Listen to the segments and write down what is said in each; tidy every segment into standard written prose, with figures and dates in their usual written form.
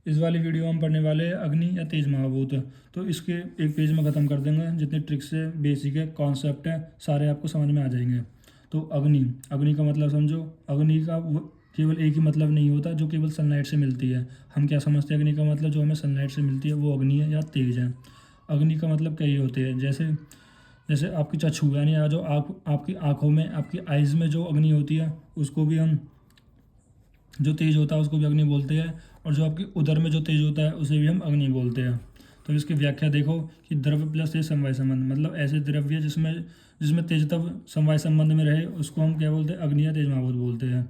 इस वाली वीडियो में हम पढ़ने वाले हैं अग्नि या तेज महाभूत। तो इसके एक पेज में ख़त्म कर देंगे, जितने ट्रिक्स है, बेसिक है, कॉन्सेप्ट है, सारे आपको समझ में आ जाएंगे। तो अग्नि, अग्नि का मतलब समझो। अग्नि का केवल एक ही मतलब नहीं होता जो केवल सनलाइट से मिलती है। हम क्या समझते हैं अग्नि का मतलब, जो हमें सनलाइट से मिलती है वो अग्नि है या तेज है। अग्नि का मतलब कई होते हैं, जैसे जैसे आपकी चक्षु यानी जो आँख, आपकी आँखों में, आपकी आइज़ में जो अग्नि होती है उसको भी हम, जो तेज होता है उसको भी अग्नि बोलते हैं। और जो आपके उदर में जो तेज होता है उसे भी हम अग्नि बोलते हैं। तो इसकी व्याख्या देखो कि द्रव्य प्लस तेज समवाय संबंध, मतलब ऐसे द्रव्य जिसमें जिसमें तेज तब समवाय संबंध में रहे उसको हम क्या बोलते हैं, अग्नि या तेज महाभूत बोलते हैं।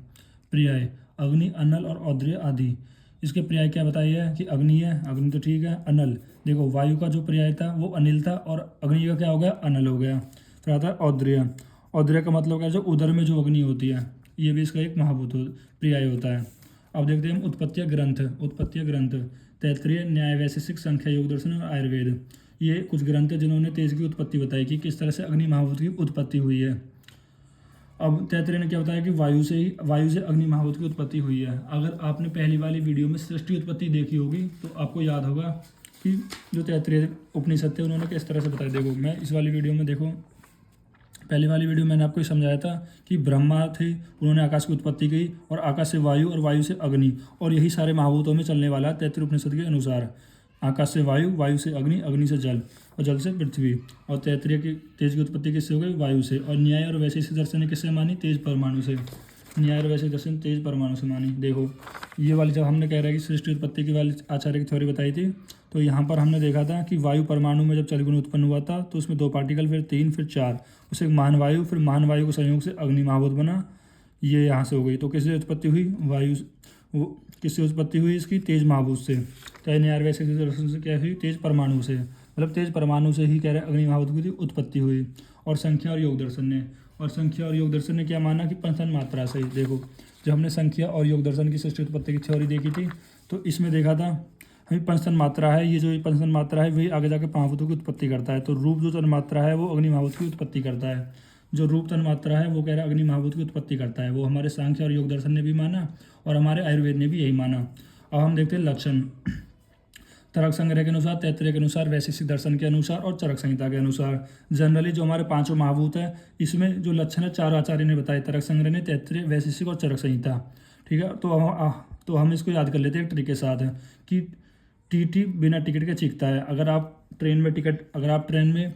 पर्याय, अग्नि, अनल और औद्र्य आदि। इसके पर्याय क्या बताइए है कि अग्नि है, अग्नि तो ठीक है। अनल, देखो वायु का जो पर्याय था वो अनिल था और अग्नि का क्या हो गया, अनल हो गया। फिर आता है औद्र्य। औद्र्य का मतलब क्या है, जो उदर में जो अग्नि होती है, ये भी इसका एक महाभूत पर्याय होता है। अब देखते हैं हम उत्पत्तिय ग्रंथ। उत्पत्तिय ग्रंथ तैत्तिरीय, न्याय वैशेषिक, संख्या, योग दर्शन और आयुर्वेद, ये कुछ ग्रंथ है जिन्होंने तेज की उत्पत्ति बताई कि किस तरह से अग्नि महाभूत की उत्पत्ति हुई है। अब तैत्तिरीय ने क्या बताया कि वायु से अग्नि महाभूत की उत्पत्ति हुई है। अगर आपने पहली वाली वीडियो में सृष्टि उत्पत्ति देखी होगी तो आपको याद होगा कि जो तैत्तिरीय उपनिषद थे उन्होंने किस तरह से बताया। देखो मैं इस वाली वीडियो में, देखो पहली वाली वीडियो मैंने आपको समझाया था कि ब्रह्मा थे, उन्होंने आकाश की उत्पत्ति की और आकाश से वायु और वायु से अग्नि, और यही सारे महाभूतों में चलने वाला है तैत्तिरीय उपनिषद के अनुसार। आकाश से वायु, वायु से अग्नि, अग्नि से जल और जल से पृथ्वी। और तैत्तिरीय की तेज की उत्पत्ति किससे हो गई, वायु से। और न्याय और वैशेषिक दर्शन ने किससे मानी, तेज परमाणु से। न्याय और वैशेषिक दर्शन तेज परमाणु से मानी। देखो ये वाली, जब हमने कह रहा है कि सृष्टि उत्पत्ति की वाली आचार्य की थ्योरी बताई थी, तो यहाँ पर हमने देखा था कि वायु परमाणु में जब चलगुण उत्पन्न हुआ था तो उसमें 2 पार्टिकल, फिर 3, फिर 4, उसे महान वायु, फिर महान वायु के संयोग से अग्नि महाभूत बना। ये यहाँ से हो गई। तो किससे उत्पत्ति हुई, वायु, वो किससे उत्पत्ति हुई इसकी, तेज महाभूत से। चाहे न्याय वैशेषिक दर्शन से क्या हुई, तेज परमाणु से, मतलब तेज परमाणु से ही कह रहे अग्नि महाभूत की उत्पत्ति हुई। और संख्या और योग दर्शन ने, और संख्या और योग दर्शन ने क्या माना कि पंचतन मात्रा से। देखो जब हमने संख्या और योग दर्शन की सृष्टि उत्पत्ति की थ्योरी देखी थी तो इसमें देखा था हमें पंचतन मात्रा है, ये जो पंचतन मात्रा है वही आगे जाकर महाभूतों की उत्पत्ति करता है। तो रूप जो तन मात्रा है वो अग्नि महाभूत की उत्पत्ति करता है। जो रूप तन मात्रा है वो कह रहा है अग्नि महाभूत की उत्पत्ति करता है। वो हमारे सांख्य और योग दर्शन ने भी माना और हमारे आयुर्वेद ने भी यही माना। अब हम देखते हैं लक्षण। तर्क संग्रह के अनुसार, तैत्तिरीय के अनुसार, वैशेषिक दर्शन के अनुसार और चरक संहिता के अनुसार, जनरली जो हमारे 5 महाभूत है इसमें जो लक्षण है 4 आचार्य ने बताए, तर्क संग्रह ने, तैत्तिरीय, वैशेषिक और चरक संहिता। ठीक है, तो हम इसको याद कर लेते हैं एक ट्रिक के साथ कि टीटी बिना टिकट के चीखता है। अगर आप ट्रेन में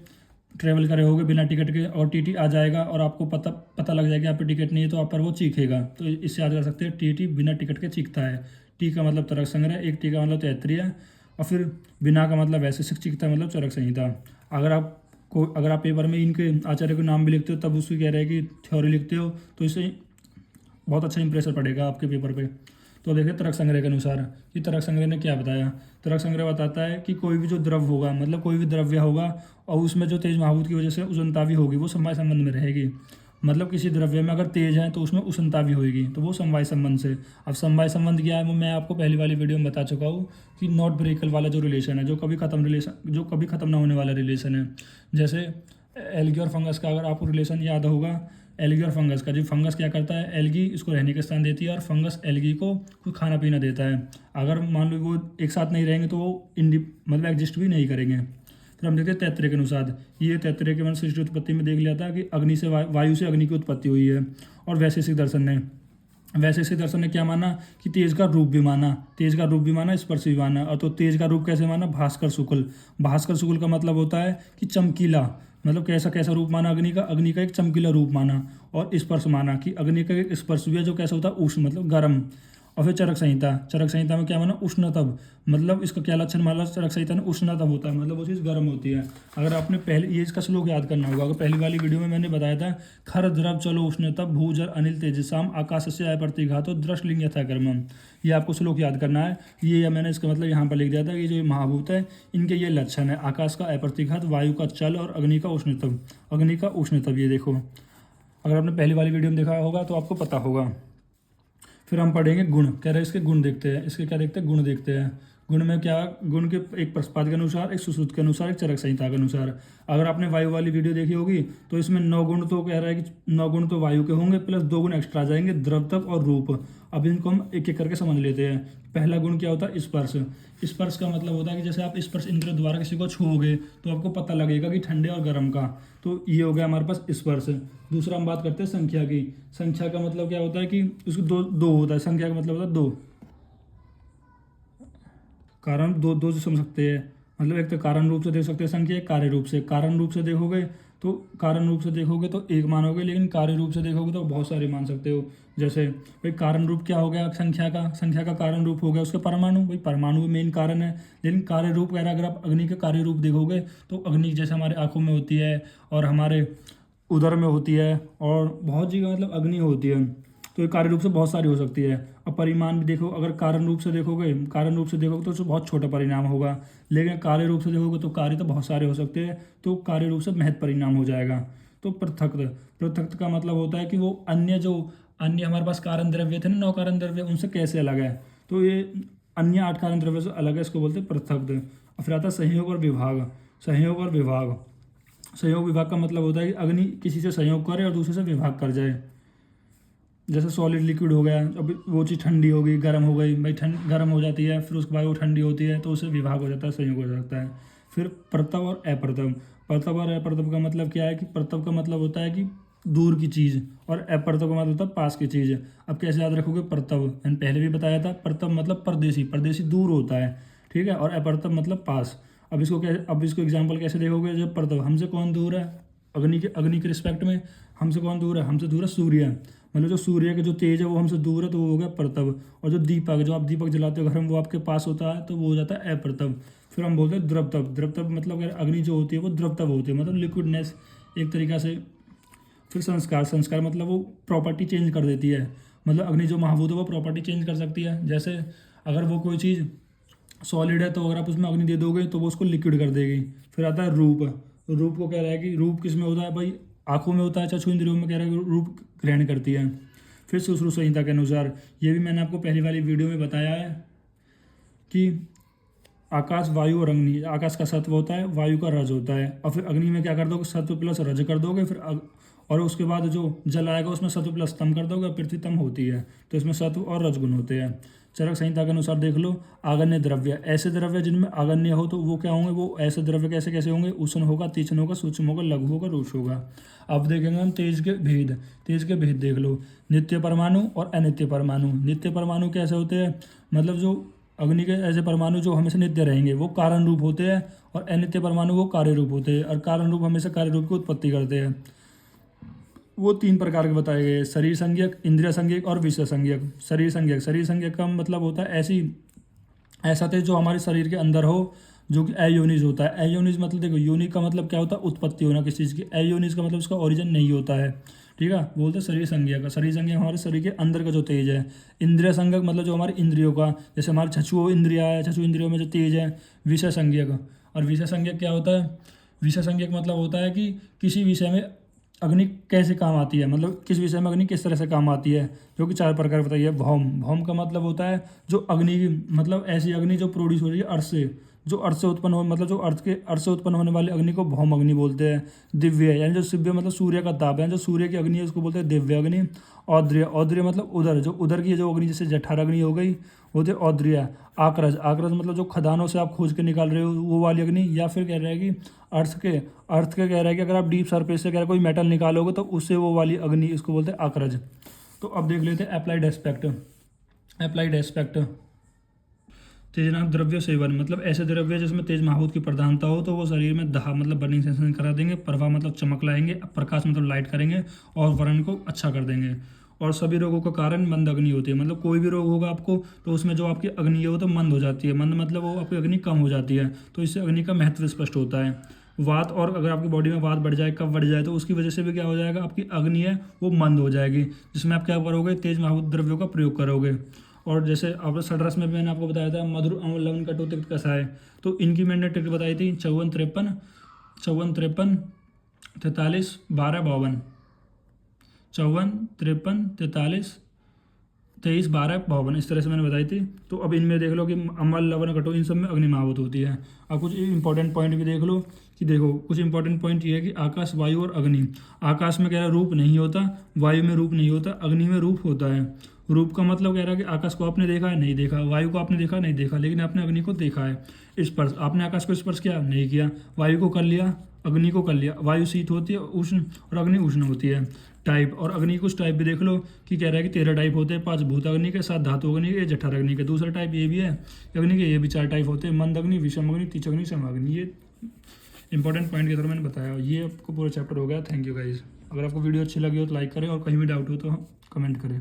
ट्रैवल करे होगे बिना टिकट के और टीटी आ जाएगा और आपको पता लग जाएगा आप पे टिकट नहीं है तो आप पर वो चीखेगा। तो इससे याद कर सकते हैं टीटी बिना टिकट के चीखता है। टी का मतलब तर्क संग्रह, एक टी का मतलब तैत्तिरीय, और फिर बिना का मतलब वैशेषिक, चीखता मतलब चरक संहिता। अगर आप पेपर में इनके आचार्य के नाम भी लिखते हो तब उसकी कह रहे हैं कि थ्योरी लिखते हो तो इससे बहुत अच्छा इंप्रेशर पड़ेगा आपके पेपर पे। तो देखिए तर्क संग्रह के अनुसार कि तर्क संग्रह ने क्या बताया। तर्क संग्रह बताता है कि कोई भी जो द्रव्य होगा, मतलब कोई भी द्रव्य होगा और उसमें जो तेज महाभूत की वजह से उष्णता भी होगी वो समवाय संबंध में रहेगी। मतलब किसी द्रव्य में अगर तेज है तो उसमें उष्णता भी होगी, तो वो समवाय संबंध से। अब समवाय संबंध क्या है वो मैं आपको पहली वाली वीडियो में बता चुका हूँ कि नॉट ब्रेकल वाला जो रिलेशन है, जो कभी खत्म ना होने वाला रिलेशन है। जैसे एल्गी और फंगस का अगर आपको रिलेशन याद होगा, एल्गी और फंगस का, जो फंगस क्या करता है, एल्गी इसको रहने का स्थान देती है और फंगस एल्गी को कुछ खाना पीना देता है। अगर मान लो वो एक साथ नहीं रहेंगे तो वो मतलब एग्जिस्ट भी नहीं करेंगे। फिर हम देखते हैं तैत्तिरीय के अनुसार। ये तैत्तिरीय के मैंने सृष्टि उत्पत्ति में देख लिया था कि अग्नि से वायु से अग्नि की उत्पत्ति हुई है। और वैशेषिक दर्शन ने क्या माना कि तेज का रूप भी माना, स्पर्श भी माना। और तो तेज का रूप कैसे माना, भास्कर शुक्ल का मतलब होता है कि चमकीला, मतलब कैसा रूप माना अग्नि का एक चमकीला रूप माना। और स्पर्श माना कि अग्नि का एक स्पर्श भी है जो कैसा होता है, उष्ण मतलब गर्म। और फिर चरक संहिता में क्या माना, उष्णतब, मतलब इसका क्या लक्षण माना चरक संहिता में, उष्णतब होता है, मतलब वो चीज़ गर्म होती है। अगर आपने पहले ये इसका श्लोक याद करना होगा, अगर पहली वाली वीडियो में मैंने बताया था, खर द्रव चलो उष्णतब भूजल अनिल तेजसाम आकाश से आय प्रतिघातो दृष्टलिंग यथा कर्मम। ये आपको श्लोक याद करना है। ये मैंने इसका मतलब यहाँ पर लिख दिया था, ये जो महाभूत है इनके ये लक्षण है, आकाश का अप्रतिघात, वायु का चल और अग्नि का उष्णतब। ये देखो अगर आपने पहली वाली वीडियो में देखा होगा तो आपको पता होगा। फिर हम पढ़ेंगे गुण, कह रहे हैं इसके गुण देखते हैं, इसके क्या देखते हैं, गुण देखते हैं। गुण में क्या, गुण के एक प्रस्पाद के अनुसार, एक सुश्रुत के अनुसार, एक चरक संहिता के अनुसार। अगर आपने वायु वाली वीडियो देखी होगी तो इसमें 9 गुण तो कह रहा है कि 9 गुण तो वायु के होंगे, प्लस 2 गुण एक्स्ट्रा आ जाएंगे, द्रवत्व और रूप। अब इनको हम एक एक करके समझ लेते हैं। पहला गुण क्या होता है, स्पर्श। स्पर्श का मतलब होता है कि जैसे आप स्पर्श इंद्रिय द्वारा किसी को छूओगे तो आपको पता लगेगा कि ठंडे और गर्म का, तो ये हो गया हमारे पास स्पर्श। दूसरा हम बात करते हैं संख्या की। संख्या का मतलब क्या होता है कि उसको दो दो होता है, संख्या का मतलब होता है दो। कारण दो दो से समझ सकते हैं, मतलब एक तो कारण रूप से देख सकते हैं संख्या, एक कार्य रूप से। कारण रूप से देखोगे तो एक मानोगे, लेकिन कार्य रूप से देखोगे तो बहुत सारे मान सकते हो। जैसे भाई कारण रूप क्या हो गया संख्या का कारण रूप हो गया उसके परमाणु, भाई परमाणु मेन कारण है। लेकिन कार्य रूप वगैरह अगर आप अग्नि के कार्य रूप देखोगे तो अग्नि जैसे हमारे आंखों में होती है और हमारे उदर में होती है और बहुत जगह मतलब अग्नि होती है, तो ये कार्य रूप से बहुत सारी हो सकती है। अब परिमाण भी देखो, अगर कारण रूप से देखोगे तो उससे बहुत छोटा परिणाम होगा, लेकिन कार्य रूप से देखोगे तो कार्य तो बहुत सारे हो सकते हैं, तो कार्य रूप से महत्व परिणाम हो जाएगा। तो पृथक का मतलब होता है कि वो अन्य हमारे पास कारण द्रव्य थे ना, 9 कारण द्रव्य, उनसे कैसे अलग है, तो ये अन्य 8 कारण द्रव्य से अलग है, इसको बोलते हैं पृथक। और फिर आता है संयोग और विभाग। संयोग विभाग का मतलब होता है कि अग्नि किसी से संयोग करे और दूसरे से विभाग कर जाए। जैसे सॉलिड लिक्विड हो गया, अब वो चीज़ ठंडी हो गई, गर्म हो गई, भाई गर्म हो जाती है, फिर उसके बाद वो ठंडी होती है, तो उससे विभाग हो जाता है, संयोग हो जाता है। फिर परतव और अपर्तव। परतव और अपर्तव का मतलब क्या है कि परतव का मतलब होता है कि दूर की चीज़, और अपर्तव का मतलब होता है पास की चीज़। अब कैसे याद रखोगे, परतव मैंने पहले भी बताया था, परतव मतलब परदेशी दूर होता है, ठीक है, और अपर्तव मतलब पास। अब इसको एग्जाम्पल कैसे देखोगे, जब परतव हमसे कौन दूर है, अग्नि के रिस्पेक्ट में हमसे कौन दूर है, हमसे दूर है सूर्य, मतलब जो सूर्य का जो तेज है वो हमसे दूर है, तो वो हो गया परतव। और जो आप दीपक जलाते हो घर में, वो आपके पास होता है, तो वो हो जाता है अपर्तव। फिर हम बोलते हैं द्रवतव मतलब अगर अग्नि जो होती है वो द्रवतव होती है, मतलब लिक्विडनेस एक तरीका से। फिर संस्कार मतलब वो प्रॉपर्टी चेंज कर देती है, मतलब अग्नि जो महाभूत है वो प्रॉपर्टी चेंज कर सकती है। जैसे अगर वो कोई चीज़ सॉलिड है तो अगर आप उसमें अग्नि दे दोगे तो वो उसको लिक्विड कर देगी। फिर आता है रूप को कह रहा है कि रूप किस में होता है, भाई आंखों में होता है, चक्षु इंद्रियों में कह रहा है कि रूप ग्रहण करती है। फिर सुश्रुत संहिता के अनुसार, ये भी मैंने आपको पहली वाली वीडियो में बताया है कि आकाश, वायु और अग्नि, आकाश का सत्व होता है, वायु का रज होता है, और फिर अग्नि में क्या कर दोगे, सत्व प्लस रज कर दोगे, फिर और उसके बाद जो जल आएगा उसमें सत्व प्लस तम कर दोगे, पृथ्वी तम होती है, तो इसमें सत्व और रजगुण होते हैं। चरक संहिता के अनुसार देख लो, आगन्य द्रव्य, ऐसे द्रव्य जिनमें आगन्य हो तो वो क्या होंगे, वो ऐसे द्रव्य कैसे कैसे होंगे, उष्ण होगा, तीक्ष्ण होगा, सूक्ष्म होगा, लघु होगा, रूक्ष होगा। अब देखेंगे हम तेज के भेद देख लो, नित्य परमाणु और अनित्य परमाणु। नित्य परमाणु कैसे होते हैं, मतलब जो अग्नि के ऐसे परमाणु जो हमेशा नित्य रहेंगे वो कारण रूप होते हैं, और अनित्य परमाणु वो कार्य रूप होते हैं, और कारण रूप हमेशा कार्य रूप की उत्पत्ति करते हैं। वो 3 प्रकार के बताए गए, शरीर संज्ञक, इंद्रिय संज्ञक और विषय संज्ञक। शरीर संज्ञक का मतलब होता है ऐसा थे जो हमारे शरीर के अंदर हो, जो कि अयोनिज होता है। अयोनिज मतलब देखो, योनि का मतलब क्या होता है, उत्पत्ति होना किसी चीज़ की, अयोनिज का मतलब उसका ओरिजिन नहीं होता है, ठीक है। बोलते हैं शरीर संज्ञक हमारे शरीर के अंदर का जो तेज है। इंद्रिय संज्ञक मतलब जो हमारे इंद्रियों का, जैसे हमारे चक्षु इंद्रिया है, चक्षु इंद्रियों में जो तेज है। विषय संज्ञक, और विषय संज्ञक क्या होता है, विषय संज्ञक मतलब होता है कि किसी विषय में अग्नि कैसे काम आती है, मतलब किस विषय में अग्नि किस तरह से काम आती है, जो कि 4 प्रकार बताइए। भौम का मतलब होता है जो अग्नि की, मतलब ऐसी अग्नि जो प्रोड्यूस हो रही है अर्थ से, जो अर्थ से उत्पन्न हो, मतलब जो अर्थ से उत्पन्न होने वाली अग्नि को भौम अग्नि बोलते हैं। दिव्य यानी जो दिव्य मतलब सूर्य का ताप है, जो सूर्य की अग्नि है उसको बोलते हैं दिव्य अग्नि। औद्र्य मतलब उदर, जो उदर की जो अग्नि, जैसे जठर अग्नि हो गई, वो थे औद्र्य। आक्रज मतलब जो खदानों से आप खोज के निकाल रहे हो वो वाली अग्नि। या फिर कह रहा है कि अर्थ के कह रहा है कि अगर आप डीप सरफेस से कह रहा है कोई मेटल निकालोगे तो उससे वो वाली अग्नि, इसको बोलते हैं आक्रज। तो अब देख लेते हैं अप्लाइड एस्पेक्ट। तेजनाक द्रव्य सेवन मतलब ऐसे द्रव्य जिसमें तेज महाभूत की प्रधानता हो, तो वो शरीर में दाह मतलब बर्निंग सेंसेशन करा देंगे, प्रभा मतलब चमक लाएंगे, प्रकाश मतलब लाइट करेंगे, और वर्ण को अच्छा कर देंगे। और सभी रोगों का कारण मंद अग्नि होती है, मतलब कोई भी रोग होगा आपको तो उसमें जो आपकी अग्नि है वो तो मंद हो जाती है। मंद मतलब वो आपकी अग्नि कम हो जाती है, तो इससे अग्नि का महत्व स्पष्ट होता है। वात, और अगर आपकी बॉडी में वात बढ़ जाए, कब बढ़ जाए, तो उसकी वजह से भी क्या हो जाएगा, आपकी अग्नि है वो मंद हो जाएगी, जिसमें आप क्या करोगे, तेज महाभूत द्रव्यों का प्रयोग करोगे। और जैसे आप षड्रस में भी मैंने आपको बताया था, मधुर, अम्ल, लवण, कटु, तिक्त, कषाय, तो इनकी मैंने ट्रिक बताई थी 54 53 43 12 52। 54 53 43 23, 12, 52 इस तरह से मैंने बताई थी। तो अब इनमें देख लो कि अम्ल, लवण, घटो इन सब में अग्नि महाभूत होती है। अब कुछ इंपॉर्टेंट पॉइंट भी देख लो कि देखो कुछ इंपॉर्टेंट पॉइंट ये है कि आकाश, वायु और अग्नि। आकाश में कह रहा है रूप नहीं होता, वायु में रूप नहीं होता, अग्नि में रूप होता है। रूप का मतलब कह रहा है कि आकाश को आपने देखा है, नहीं देखा, वायु को आपने देखा, नहीं देखा, लेकिन आपने अग्नि को देखा है। स्पर्श, आपने आकाश को स्पर्श किया, नहीं किया, वायु को कर लिया, अग्नि को कर लिया। वायु शीत होती है, उष्ण, और अग्नि उष्ण होती है। टाइप, और अग्नि कुछ टाइप भी देख लो कि कह रहा है कि 13 टाइप होते हैं, 5 भूत अग्नि के, 7 धातु अग्नि के, जठर अग्नि के। दूसरा टाइप ये भी है अग्नि के, ये भी 4 टाइप होते हैं, मंद अग्नि, विषम अग्नि, तीक्ष्ण अग्नि, सम अग्नि। ये इंपॉर्टेंट पॉइंट की तरह मैंने बताया। ये आपको पूरा चैप्टर हो गया। Thank you guys. अगर आपको वीडियो अच्छी लगी हो तो लाइक करें, और कहीं भी डाउट हो तो कमेंट करें।